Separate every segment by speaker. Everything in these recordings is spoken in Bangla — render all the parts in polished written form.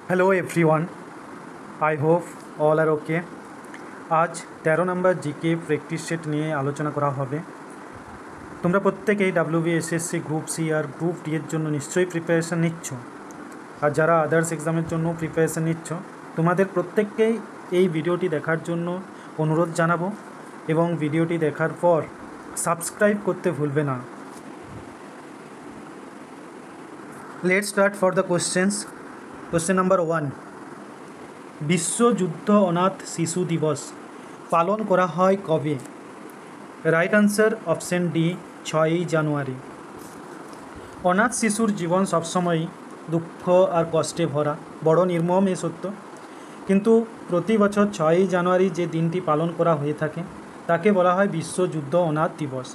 Speaker 1: Hello everyone, I hope all are okay. আজ 13 নম্বর জিকে প্র্যাকটিস সেট নিয়ে আলোচনা করা হবে। তোমরা প্রত্যেকেই WBSSC গ্রুপ সি আর গ্রুপ ডি এর জন্য নিশ্চয়ই প্রিপারেশান নিচ্ছ, আর যারা আদার্স এক্সামের জন্য প্রিপারেশান নিচ্ছ তোমাদের প্রত্যেককেই এই ভিডিওটি দেখার জন্য অনুরোধ জানাবো, এবং ভিডিওটি দেখার পর সাবস্ক্রাইব করতে ভুলবে না। Let's start for the questions. Question number 1, বিশ্ব যুদ্ধ অনাথ শিশু দিবস পালন করা হয় কবে? রাইট আনসার অপশন ডি, 6ই জানুয়ারি। অনাথ শিশুর জীবন সবসময়ই দুঃখ আর কষ্টে ভরা, বড় নির্মম এ সত্য, কিন্তু প্রতি বছর 6ই জানুয়ারি যে দিনটি পালন করা হয়ে থাকে তাকে বলা হয় বিশ্ব যুদ্ধ অনাথ দিবস।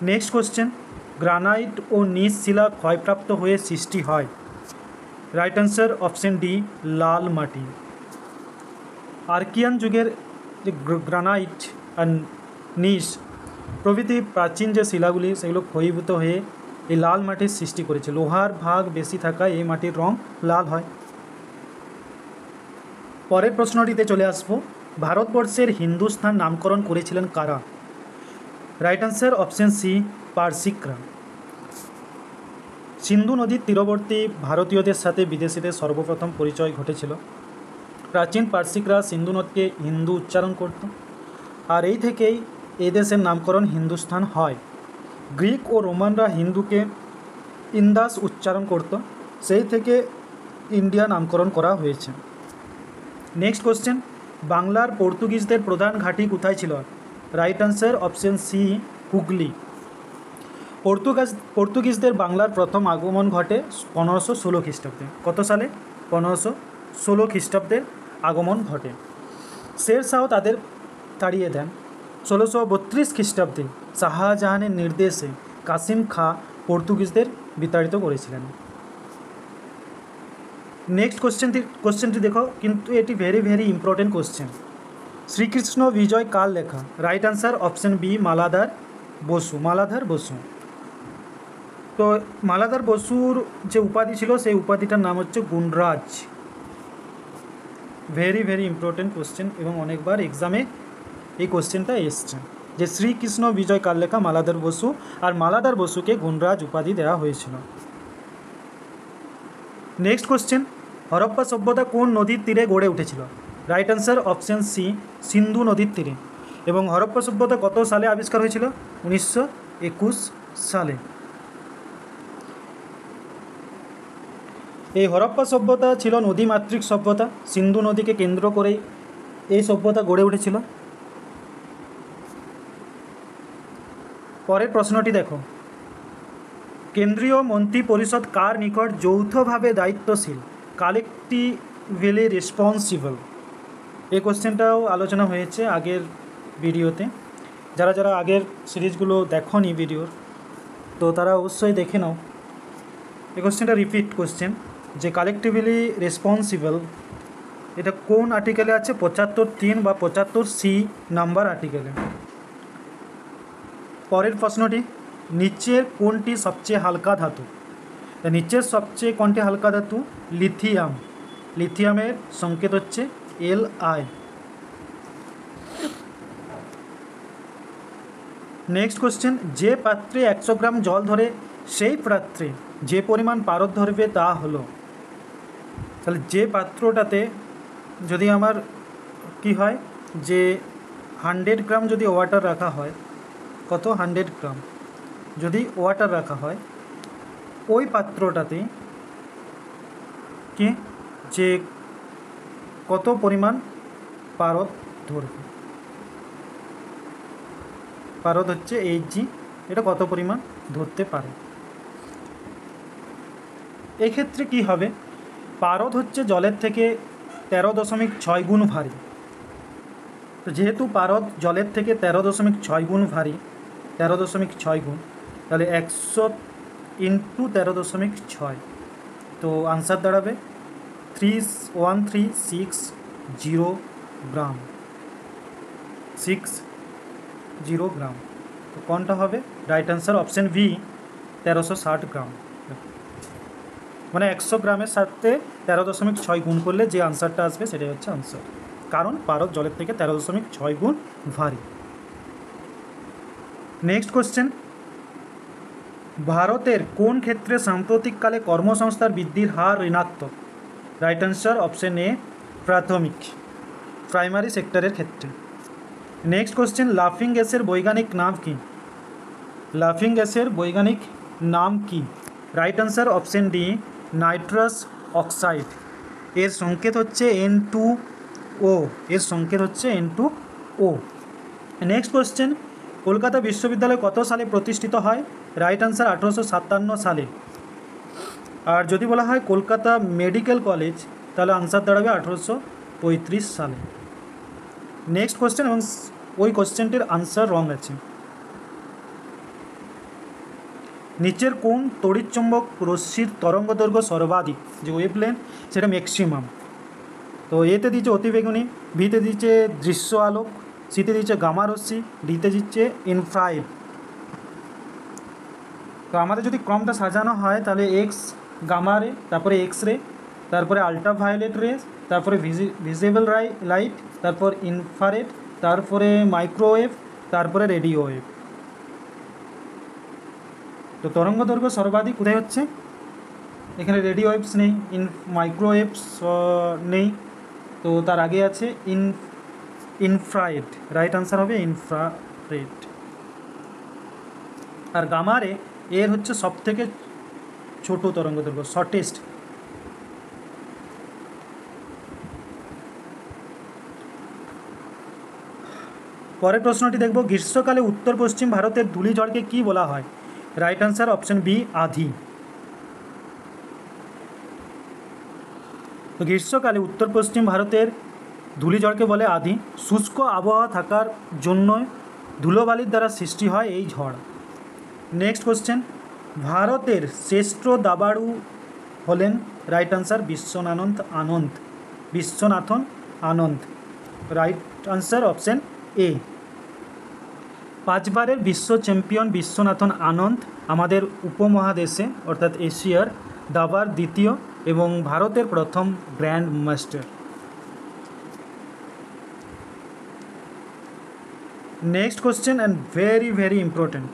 Speaker 1: নেক্সট কোশ্চেন, গ্রানাইট ও নিজ শিলা ক্ষয়প্রাপ্ত হয়ে সৃষ্টি হয়। রাইট আনসার অপশন ডি, লাল মাটি। আর্কিয়ান যুগের যে গ্রানাইট আর নিস প্রভৃতি প্রাচীন যে শিলাগুলি সেগুলো ক্ষয়ীভূত হয়ে এই লাল মাটির সৃষ্টি করেছে। লোহার ভাগ বেশি থাকায় এই মাটির রং লাল হয়। পরের প্রশ্নটিতে চলে আসবো, ভারতবর্ষের হিন্দুস্থান নামকরণ করেছিলেন কারা? রাইট আনসার অপশন সি, পারসিকরা। সিন্ধু নদীর তীরবর্তী ভারতীয়দের সাথে বিদেশিদের সর্বপ্রথম পরিচয় ঘটেছিল। প্রাচীন পারসিকরা সিন্ধু নদকে হিন্দু উচ্চারণ করত, আর এই থেকেই এই দেশের নামকরণ হিন্দুস্থান হয়। গ্রিক ও রোমানরা হিন্দুকে ইন্দাস উচ্চারণ করত, সেই থেকে ইন্ডিয়া নামকরণ করা হয়েছে। নেক্সট কোশ্চেন, বাংলার পর্তুগিজদের প্রধান ঘাঁটি কোথায় ছিল? Right answer option C, Hooghly. পর্তুগিজদের বাংলার প্রথম আগমন ঘটে 1516 খ্রিস্টাব্দে। কত সালে? 1516 খ্রিস্টাব্দের আগমন ঘটে। শের শাহ তাদের তাড়িয়ে দেন। 1632 খ্রিস্টাব্দে শাহজাহানের নির্দেশে কাসিম খাঁ পর্তুগিজদের বিতাড়িত করেছিলেন। নেক্সট কোশ্চেনটি দেখো, কিন্তু এটি very very important question. Shrikrishna Vijay কার লেখা? Right answer option B, Maladhar Basu. Maladhar Basu. তো মালাধার বসুর যে উপাধি ছিল সেই উপাধিটার নাম হচ্ছে Gunraj. Very very important question, এবং অনেকবার এক্সামে এই কোশ্চেনটা এসছে যে শ্রীকৃষ্ণ বিজয় কার লেখা? মালাধার বসু। আর মালাধার বসুকে গুণরাজ উপাধি দেওয়া হয়েছিল। নেক্সট কোশ্চেন, হরপ্পা সভ্যতা কোন নদীর তীরে গড়ে উঠেছিল? রাইট আনসার অপশন সি, সিন্ধু নদীর তীরে। এবং হরপ্পা সভ্যতা কত সালে আবিষ্কার হয়েছিল? 1921 সালে। এই হরপ্পা সভ্যতা ছিল নদীমাতৃক সভ্যতা। সিন্ধু নদীকে কেন্দ্র করেই এই সভ্যতা গড়ে উঠেছিল। পরের প্রশ্নটি দেখো, কেন্দ্রীয় মন্ত্রী পরিষদ কার নিকট যৌথভাবে দায়িত্বশীল? Collectively responsible. এই কোশ্চেনটাও আলোচনা হয়েছে আগের ভিডিওতে। যারা যারা আগের সিরিজগুলো দেখোনি ভিডিওর, তো তারা অবশ্যই দেখে নাও। এই কোশ্চেনটা রিপিট কোশ্চেন, যে কালেকটিভলি রেসপন্সিবল এটা কোন আর্টিকেলে আছে? 75(3) বা 75(c) নাম্বার আর্টিকেলে। পরের প্রশ্নটি, নিচের কোনটি সবচেয়ে হালকা ধাতু? নিচের সবচেয়ে কোনটি হালকা ধাতু? লিথিয়াম। লিথিয়ামের সংকেত হচ্ছে Li। নেক্সট কোশ্চেন, যে পাত্রে 100 গ্রাম জল ধরে সেই পাত্রে যে পরিমাণ পারদ ধরবে তা হলো? তাহলে যে পাত্রটাতে যদি আমার কি হয়, যে 100 গ্রাম যদি ওয়াটার রাখা হয়, কত? 100 গ্রাম যদি ওয়াটার রাখা হয়, ওই পাত্রটাতে কি যে কত পরিমাণ পারদ ধরবে? পারদ হচ্ছে Hg, এটা কত পরিমাণ ধরতে পারে। এক্ষেত্রে কি হবে? পারদ হচ্ছে জলের থেকে 13.6 গুণ ভারী। তো যেহেতু পারদ জলের থেকে 13.6 গুণ ভারী, 13.6 গুণ, তাহলে 100 ইন্টু 13.6, তো আনসার দাঁড়াবে 1360 গ্রাম। 60 গ্রাম। তো কোনটা হবে? রাইট আনসার অপশন বি, 1360 গ্রাম। মানে 100 গ্রামের সাথে 13.6 গুণ করলে যে আনসারটা আসবে সেটাই হচ্ছে আনসার, কারণ পারদ জলের থেকে 13.6 গুণ ভারী। নেক্সট কোশ্চেন, ভারতের কোন ক্ষেত্রে সাম্প্রতিককালে কর্মসংস্থান বৃদ্ধির হার ঋণাত্মক? রাইট আনসার অপশন এ, প্রাইমারি সেক্টরের ক্ষেত্রে। নেক্সট কোশ্চেন, লাফিং গ্যাসের বৈজ্ঞানিক নাম কি? লাফিং গ্যাসের বৈজ্ঞানিক নাম কি? Right answer option D, nitrous oxide. এর সংকেত হচ্ছে N2O, এর সংকেত হচ্ছে N2O। নেক্সট কোশ্চেন, কলকাতা বিশ্ববিদ্যালয় কত সালে প্রতিষ্ঠিত হয়? রাইট আনসার 1857 সালে। আর যদি বলা হয় কলকাতা মেডিকেল কলেজ, তাহলে আনসার দাঁড়াবে 1835 সালে। নেক্সট কোশ্চেন, এবং ওই কোশ্চেনটির আনসার রং আছে। নিচের কোন তড়িৎচুম্বক রশ্মির তরঙ্গদৈর্ঘ্য সর্বাধিক, যে ওয়েভলেন্থ সেটা ম্যাক্সিমাম? তো এতে দিচ্ছে অতিবেগুনি, বিতে দিচ্ছে দৃশ্য আলোক, সিতে দিচ্ছে গামা রশ্মি, ডিতে দিচ্ছে ইনফ্রারেড। তো আমাদের যদি ক্রমটা সাজানো হয় তাহলে এক্স গামা রে, তারপরে এক্স রে, তারপরে আলট্রাভায়োলেট রেস, তারপরে ভিজিবল লাইট, তারপর ইনফ্রারেড, তারপরে মাইক্রোওয়েভ, তারপরে রেডিও ওয়েভ। তো তরঙ্গ দৈর্ঘ্য সর্বাধিক কোথায় হচ্ছে? এখানে রেডিও ওয়েভস নেই, মাইক্রোওয়েভস নেই, তো তার আগে আছে ইনফ্রারেড। রাইট আনসার হবে ইনফ্রারেড। আর গামারে এর হচ্ছে সবথেকে ছোট তরঙ্গ দৈর্ঘ্য, শর্টেস্ট। পরের প্রশ্নটি দেখব, গ্রীষ্মকালে উত্তর পশ্চিম ভারতের ধূলিঝড়কে কী বলা হয়? রাইট আনসার অপশন বি, আধি। তো গ্রীষ্মকালে উত্তর পশ্চিম ভারতের ধূলিঝড়কে বলে আধি। শুষ্ক আবহাওয়া থাকার জন্য ধুলোবালির দ্বারা সৃষ্টি হয় এই ঝড়। নেক্সট কোশ্চেন, ভারতের শ্রেষ্ঠ দাবাড়ু হলেন? Right answer Viswanathan Anand. Right answer option A. 5 বারের বিশ্ব চ্যাম্পিয়ন বিশ্বনাথন আনন্দ আমাদের উপমহাদেশে অর্থাৎ এশিয়ার দাবার দ্বিতীয় এবং ভারতের প্রথম grand master. Next question and very important,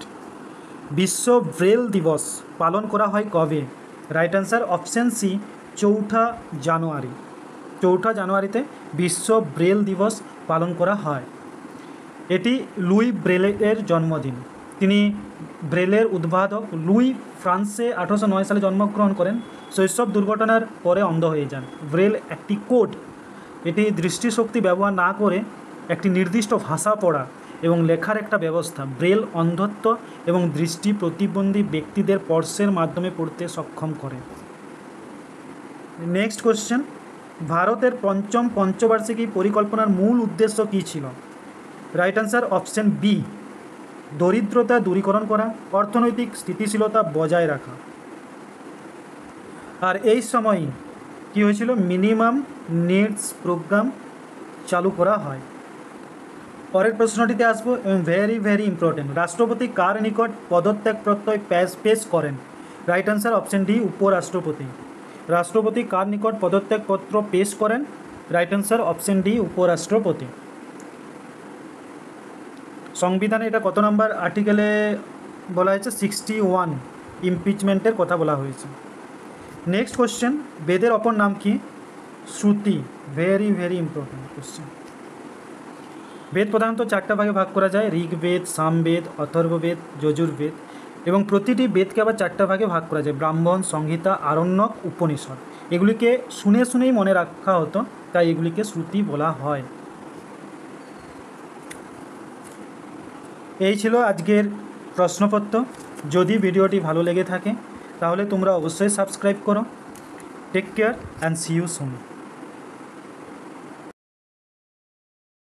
Speaker 1: বিশ্ব ব্রেল দিবস পালন করা হয় কবে? রাইট আনসার অপশন সি, 4 জানুয়ারি। 4 জানুয়ারিতে বিশ্ব ব্রেল দিবস পালন করা হয়। এটি লুই ব্রেলের জন্মদিন। তিনি ব্রেলের উদ্ভাবক। লুই ফ্রান্সে 1809 সালে জন্মগ্রহণ করেন। শৈশব দুর্ঘটনার পরে অন্ধ হয়ে যান। ব্রেল একটি কোড, এটি দৃষ্টিশক্তি ব্যবহার না করে একটি নির্দিষ্ট ভাষা পড়া এবং লেখার একটা ব্যবস্থা। ব্রেল অন্ধত্ব এবং দৃষ্টি প্রতিবন্ধী ব্যক্তিদের স্পর্শের মাধ্যমে পড়তে সক্ষম করে। নেক্সট কোশ্চেন, ভারতের পঞ্চম পঞ্চবার্ষিকী পরিকল্পনার মূল উদ্দেশ্য কী ছিল? রাইট আনসার অপশন বি, দরিদ্রতা দূরীকরণ করা, অর্থনৈতিক স্থিতিশীলতা বজায় রাখা। আর এই সময় কী হয়েছিল? মিনিমাম নিডস প্রোগ্রাম চালু করা হয়। পরের প্রশ্নটিতে আসবো, ভেরি ইম্পর্টেন্ট, রাষ্ট্রপতি কার নিকট পদত্যাগ প্রত্যয় পেশ করেন? রাইট আনসার অপশন ডি, উপরাষ্ট্রপতি। রাষ্ট্রপতি কার নিকট পদত্যাগপত্র পেশ করেন? রাইট আনসার অপশন ডি, উপরাষ্ট্রপতি। সংবিধানে এটা কত নম্বর আর্টিকেলে বলা হয়েছে? 61, ইমপিচমেন্টের কথা বলা হয়েছে। নেক্সট কোশ্চেন, বেদের অপর নাম কি? Shruti. Very important question. Veda প্রধানত 4টা ভাগে ভাগ করা যায়, ঋগ্বেদ, সামবেদ, অথর্ববেদ, যজুর্বেদ, এবং প্রতিটি বেদকে আবার 4টা ভাগে ভাগ করা যায়, ব্রাহ্মণ, সংহিতা, আরণ্যক, উপনিষদ। এগুলিকে শুনেই মনে রাখা হতো, তাই এগুলিকে শ্রুতি বলা হয়। এই ছিল আজকের প্রশ্নপত্র। যদি ভিডিওটি ভালো লেগে থাকে তাহলে তোমরা অবশ্যই সাবস্ক্রাইব করো। Take care and see you soon.